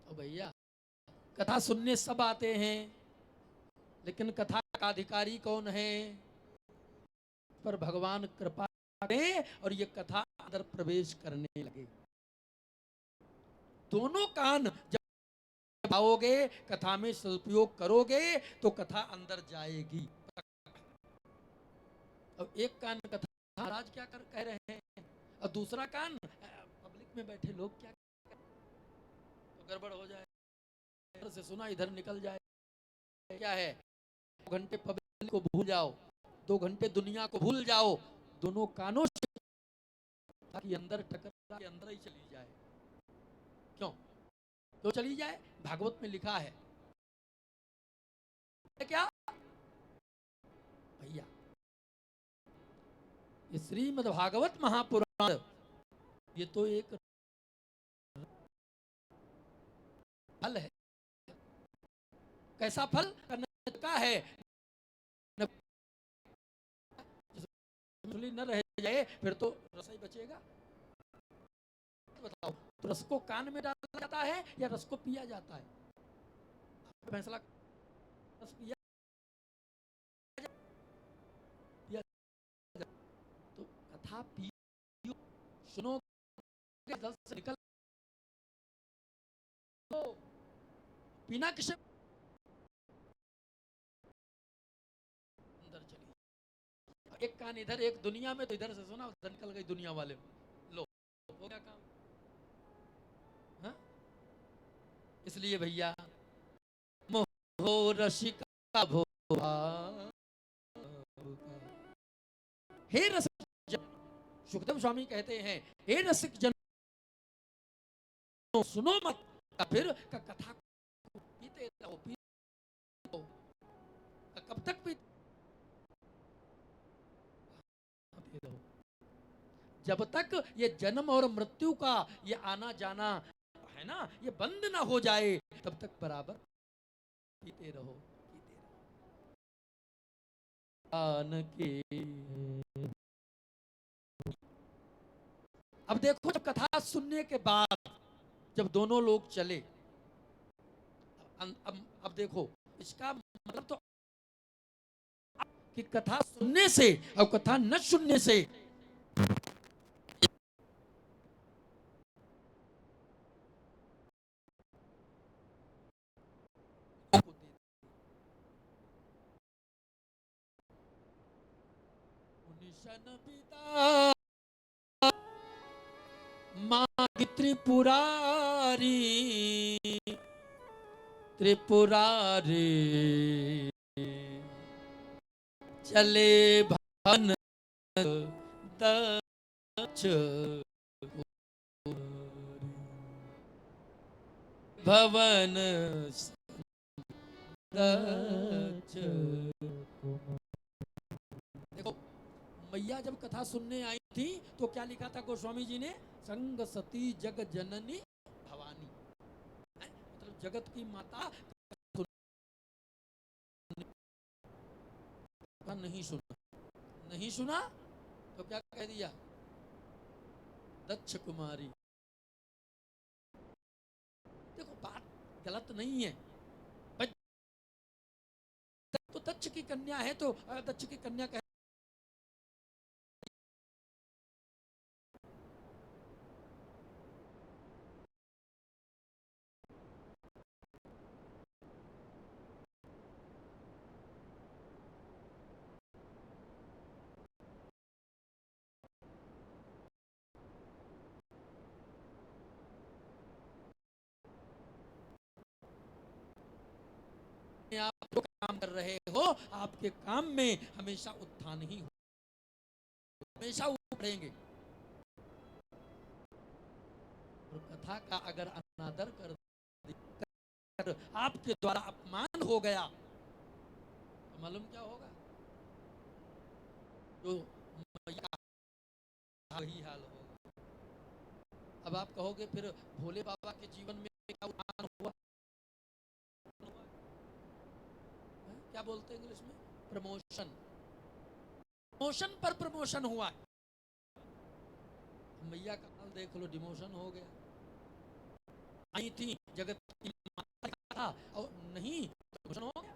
तो भैया कथा सुनने सब आते हैं, लेकिन कथा का अधिकारी कौन है, पर भगवान कृपा करें और ये कथा अंदर प्रवेश करने लगे। दोनों कान जब आओगे, कथा में सदुपयोग करोगे तो कथा अंदर जाएगी, और एक कान कथा महाराज क्या कह रहे हैं, और दूसरा कान पब्लिक में बैठे लोग क्या, तो गड़बड़ हो जाए, इधर से सुना इधर निकल जाए। क्या है, 2 घंटे पब्लिक को भूल जाओ, 2 घंटे दुनिया को भूल जाओ, दोनों कानों से ताकि अंदर टकरा के अंदर ही चली जाए। क्यों क्यों चली जाए, भागवत में लिखा है क्या भैया, ये श्रीमद् भागवत महापुराण, ये तो एक फल है। कैसा फल का है, मछली न रह जाए फिर तो रस ही बचेगा। बताओ, तो रस को कान में डाला जाता है या रस को पिया जाता है? फैसला, रस पिया तो कथा पियो, सुनो, दल से निकल तो बिना किसी अंदर चली, एक कान इधर एक दुनिया में, तो इधर से सुना उधर निकल गई दुनिया वाले में। लो, हो गया काम। हाँ? इसलिए भैया मोह रसिका भोला, हे रसिक जन, सुखदेव स्वामी कहते हैं हे रसिक जन सुनो मत, फिर कथा पीते रहो, कब तक पीते रहो? जब तक ये जन्म और मृत्यु का ये आना जाना है ना, ये बंद ना हो जाए, तब तक बराबर पीते रहो, पीते रहो। के अब देखो, जब कथा सुनने के बाद जब दोनों लोग चले, अब देखो इसका मतलब तो कि कथा सुनने से और कथा न सुनने से पिता माँ त्रिपुरारी, त्रिपुरारी चले भवन दक्ष, भवन दक्ष। देखो, मैया जब कथा सुनने आई थी तो क्या लिखा था गोस्वामी जी ने? संग सती जग जननी भवानी, मतलब जगत की माता। नहीं सुना, नहीं सुना तो क्या कह दिया? दक्ष कुमारी। देखो, बात गलत नहीं है, तो दक्ष की कन्या है तो दक्ष की कन्या कह आप जो काम कर रहे हो, आपके काम में हमेशा उत्थान ही हो, हमेशा उठेंगे। और कथा का अगर अनादर कर आपके द्वारा अपमान हो गया तो मालूम क्या होगा? जो वही हाल होगा। अब आप कहोगे फिर भोले बाबा के जीवन में क्या उत्थान हुआ? क्या बोलते हैं इंग्लिश में? प्रमोशन, प्रमोशन पर प्रमोशन हुआ। मैया का हाल देख लो, डिमोशन हो गया। आई थी जगत की माता था और नहीं प्रमोशन हो गया।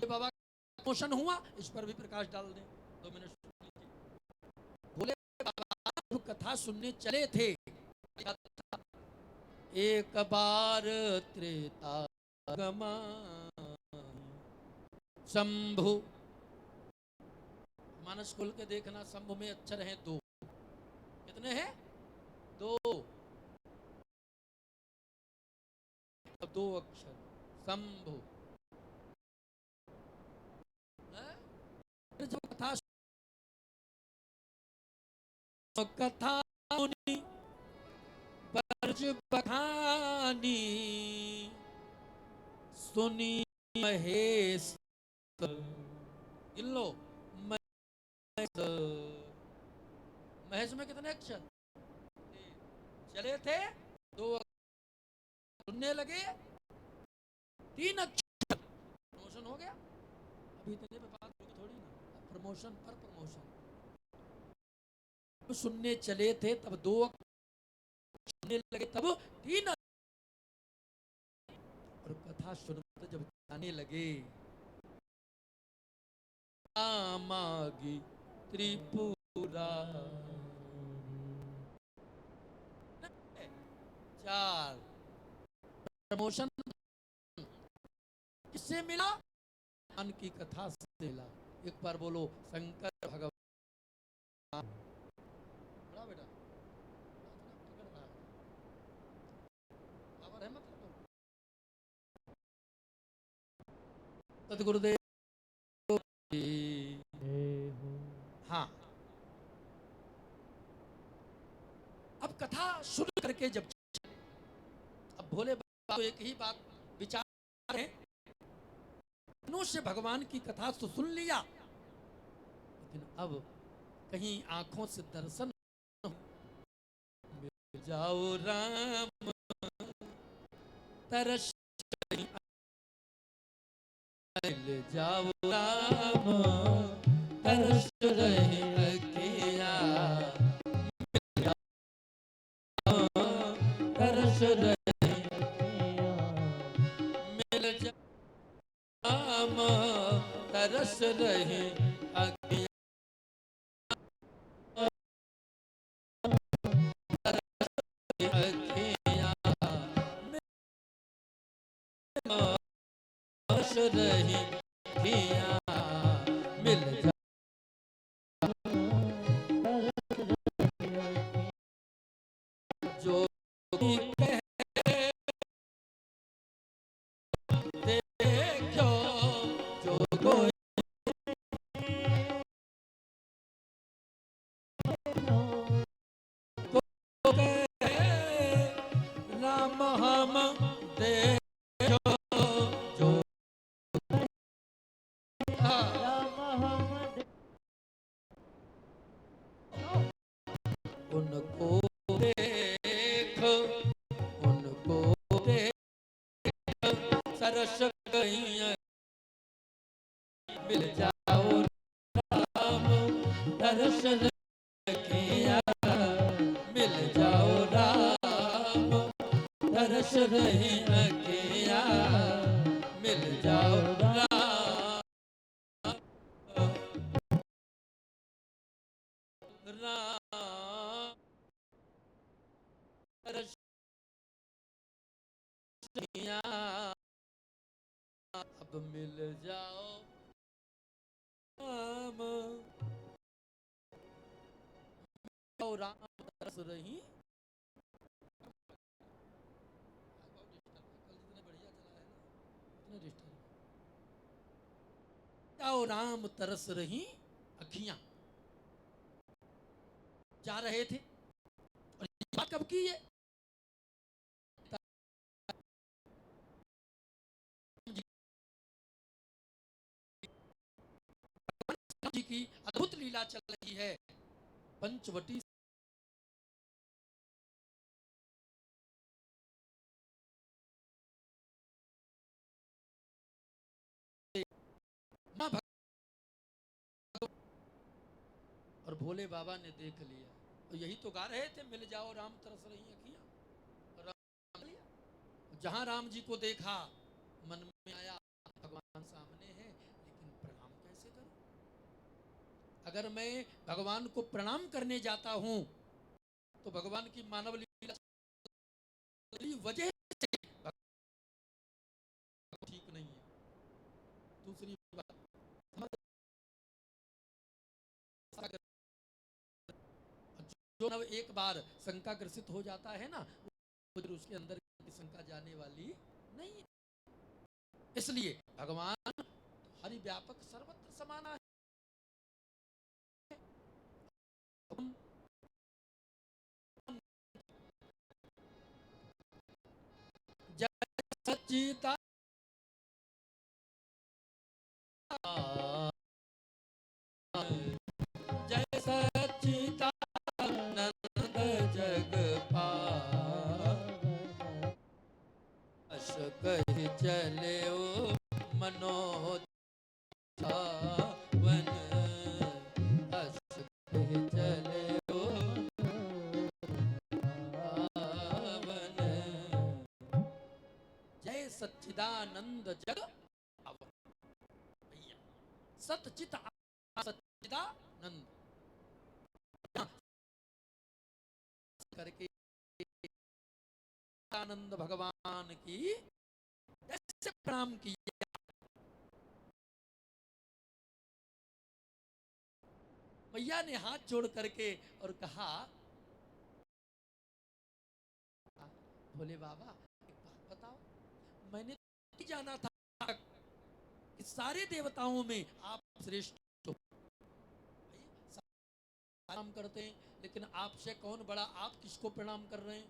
बाबा प्रमोशन हुआ, इस पर भी प्रकाश डाल दें, 2 मिनट सुन लीजिए। भोले बाबा कथा सुनने चले थे, एक बार त्रेता गमा शंभु, मानस खोल के देखना, शंभु में अक्षर हैं 2। कितने हैं? 2, 2 अक्षर शंभु। जो कथा कथा बर्ज बखानी सुनी महेश, गिन लो, महेश में कितने अक्षर? चले थे 2, सुनने लगे 3 अक्षर, प्रमोशन हो गया। अभी इतने पे बात थोड़ी ना, प्रमोशन पर प्रमोशन। सुनने चले थे तब 2 सुनने लगे तब 3, और कथा सुनकर जब जाने लगे मागी त्रिपुरा। 4 प्रमोशन किससे मिला? भगवान की कथा से मिला। एक बार बोलो शंकर भगवान। बड़ा बेटा पकड़ रहा है, बाबा रहमत कर दो। सतगुरुदेव की। हाँ, अब कथा सुन करके जब अब भोले बाबा तो एक ही बात विचार है, मनुष्य भगवान की कथा तो सुन लिया, लेकिन अब कहीं आंखों से दर्शन मिल जाओ राम तरस, मिल जाओ राम तरस रहे अखियाँ, तरस रहे मिल जाओ राम तरस रहे अखियाँ, अखियाँ तरस रही अखियाँ मिल जाओ। जो देखो जो कोई राम हम देखो जो उनको देख, उनको देख सरस गई मिल जाओ राम तरस रखिया, मिल जाओ राम तरस रही अखिया, मिल जाओ राम राम तरस रखिया, अब मिल जाओ राम, और राम तरस रही। जाओ राम तरस रही अखियां। जा रहे थे और ये बात कब की है? जी की अद्भुत लीला चल रही है। पंचवटी मां और भोले बाबा ने देख लिया, तो यही तो गा रहे थे, मिल जाओ राम तरस रही अखियां। राम लिया, जहां राम जी को देखा मन में आया भगवान सामने है, लेकिन प्रणाम कैसे करूं? अगर मैं भगवान को प्रणाम करने जाता हूं तो भगवान की मानव लीला वजह से ठीक नहीं है। दूसरी बात, जो नव एक बार शंका ग्रसित हो जाता है ना, फिर उसके अंदर की शंका जाने वाली नहीं है। इसलिए भगवान हरि व्यापक सर्वत्र समाना है। जय सच्चिदा जय सच्चिदानंद जगपाल, अस कहि चले ओ मनोता सच्चिदानंद जग पावन। भैया सतचित सच्चिदानंद करके आनंद भगवान की कैसे प्रणाम किया। मैया ने हाथ जोड़ करके और कहा, बोले बाबा एक बात बताओ, मैंने नहीं जाना था कि सारे देवताओं में आप श्रेष्ठ हो। प्रणाम करते हैं लेकिन आपसे कौन बड़ा, आप किसको प्रणाम कर रहे हैं।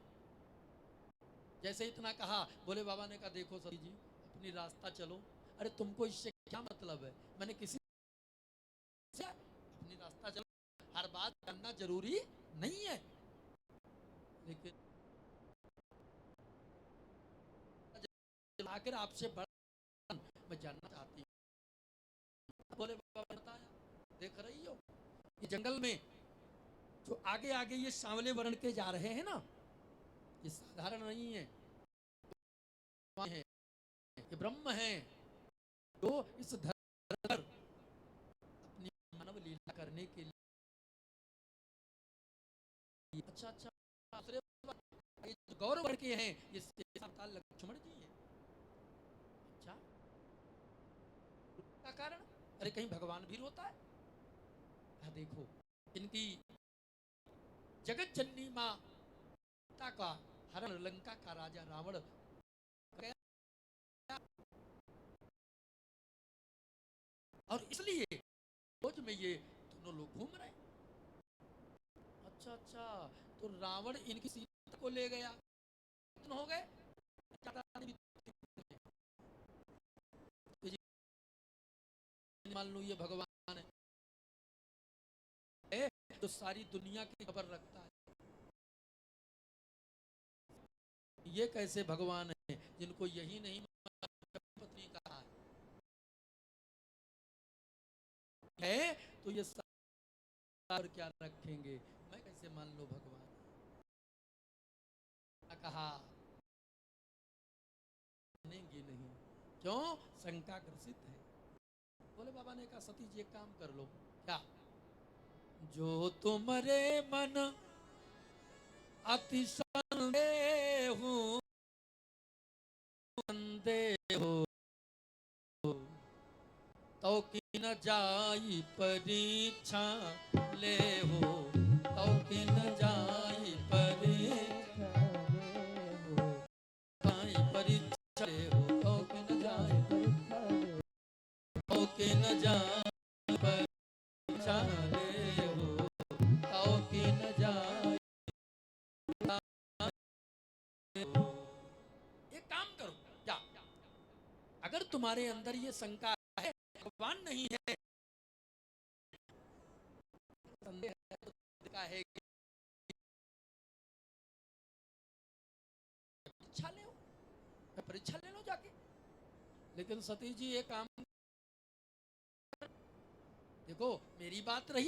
जैसे इतना कहा, बोले बाबा ने कहा देखो सती जी अपनी रास्ता चलो। अरे तुमको इससे क्या मतलब है, मैंने किसी से अपनी रास्ता चलो, हर बात करना जरूरी नहीं है। लेकिन आखिर आपसे बड़ा मैं जानना चाहती हूँ। बोले बाबा ने बताया, देख रही हो ये जंगल में जो आगे आगे ये सांवले वर्ण के जा रहे हैं ना, ये साधारण नहीं है, ये ब्रह्म है जो इस धरती पर अपनी मानव लीला करने के लिए। अच्छा अच्छा, ये जो गौरव वर्ण के हैं ये अवतार लक्ष्मण जी हैं। अच्छा, का कारण, अरे कहीं भगवान भी रोता है। देखो इनकी जगत जननी माँ सीता का हरण लंका का राजा रावण गया, और इसलिए रोज में ये दोनों लोग घूम रहे। अच्छा अच्छा, तो रावण इनकी सीता को ले गया, हो गए मान लो ये भगवान है तो सारी दुनिया की खबर रखता है। ये कैसे भगवान है जिनको यही नहीं पत्नी कहा है, तो ये और क्या रखेंगे, मैं कैसे मान लो भगवान। कहा मानेंगे नहीं, क्यों, शंका ग्रसित है। बोले बाबा ने कहा सती जी एक काम कर लो, क्या, जो तुम्हारे मन अति संदेह तो कि न जाई परीक्षा ले हो, तो कि न जाई परीक्षा ले हो, तो कि न जाई परीक्षा ले हो, तो कि न जाई परीक्षा ले हो, तो कि न जाई। एक काम करो, क्या, अगर तुम्हारे अंदर ये शंका है भगवान नहीं है, संदेह है, तो का है परीक्षा ले, परीक्षा ले लो जाके। लेकिन सती जी ये काम, देखो मेरी बात रही,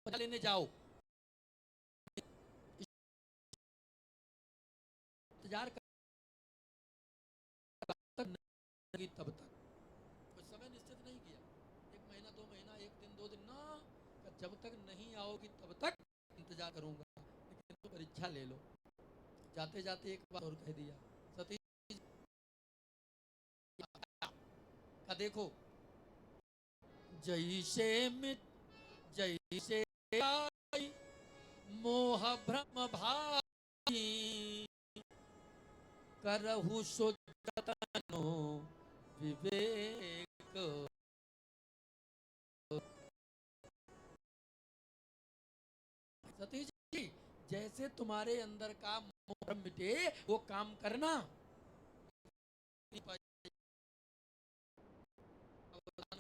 लेने जाओ, इंतजार कर तब तक कोई समय निश्चित नहीं किया, 1 महीना 2 महीना 1 दिन 2 दिन ना, जब तक नहीं आओगी तब तक इंतजार करूंगा, लेकिन तो परीक्षा ले लो। जाते जाते एक बार और कह दिया, सती का देखो जैसे मिट जैसे आई मोह भ्रम भाई करहु सुजतनो विवेक। सती जी जैसे तुम्हारे अंदर का मोह भ्रम मिटे वो काम करना।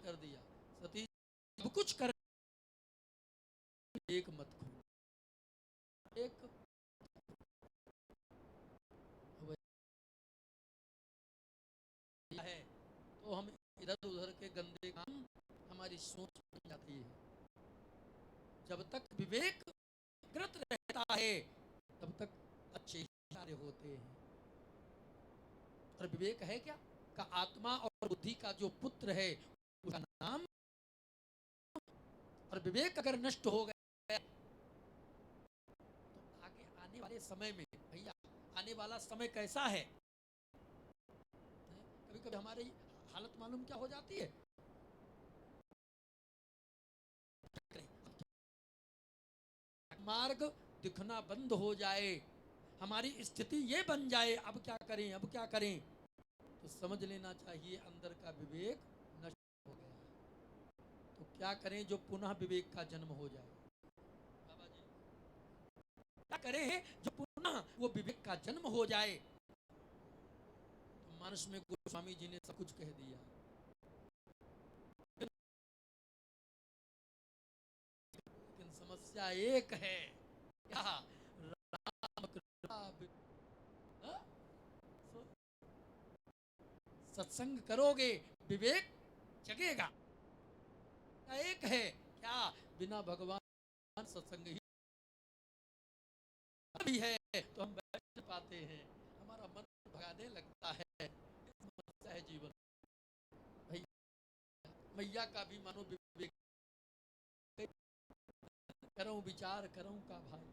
कर दिया सती सब कुछ कर, एक मत खो, एक है तो हम इधर उधर के गंदे काम हमारी सोच बन जाती है। जब तक विवेक कृत रहता है तब तक अच्छे कार्य होते हैं। और विवेक है क्या? का आत्मा और बुद्धि का जो पुत्र है उसका नाम। और विवेक अगर नष्ट हो गया तो आगे आने वाले समय में, भैया आने वाला समय कैसा है? कभी कभी हमारी हालत मालूम क्या हो जाती है? मार्ग दिखना बंद हो जाए, हमारी स्थिति ये बन जाए, अब क्या करें, अब क्या करें, तो समझ लेना चाहिए अंदर का विवेक नष्ट हो गया। तो क्या करें जो पुनः विवेक का जन्म हो जाए? बाबा जी क्या करें जो पुनः वो विवेक का जन्म हो जाए? तो मानस में गोस्वामी जी ने सब कुछ कह दिया। लेकिन समस्या एक है, क्या? राम कृपा हाँ? सत्संग करोगे विवेक जगेगा। एक है क्या? बिना भगवान सत्संग ही भी है तो हम बैठ पाते हैं, हमारा मन भगाने लगता है। समस्या है जीवन। भैया मैया का भी मानो विवेक, करूं विचार करूं का भाई,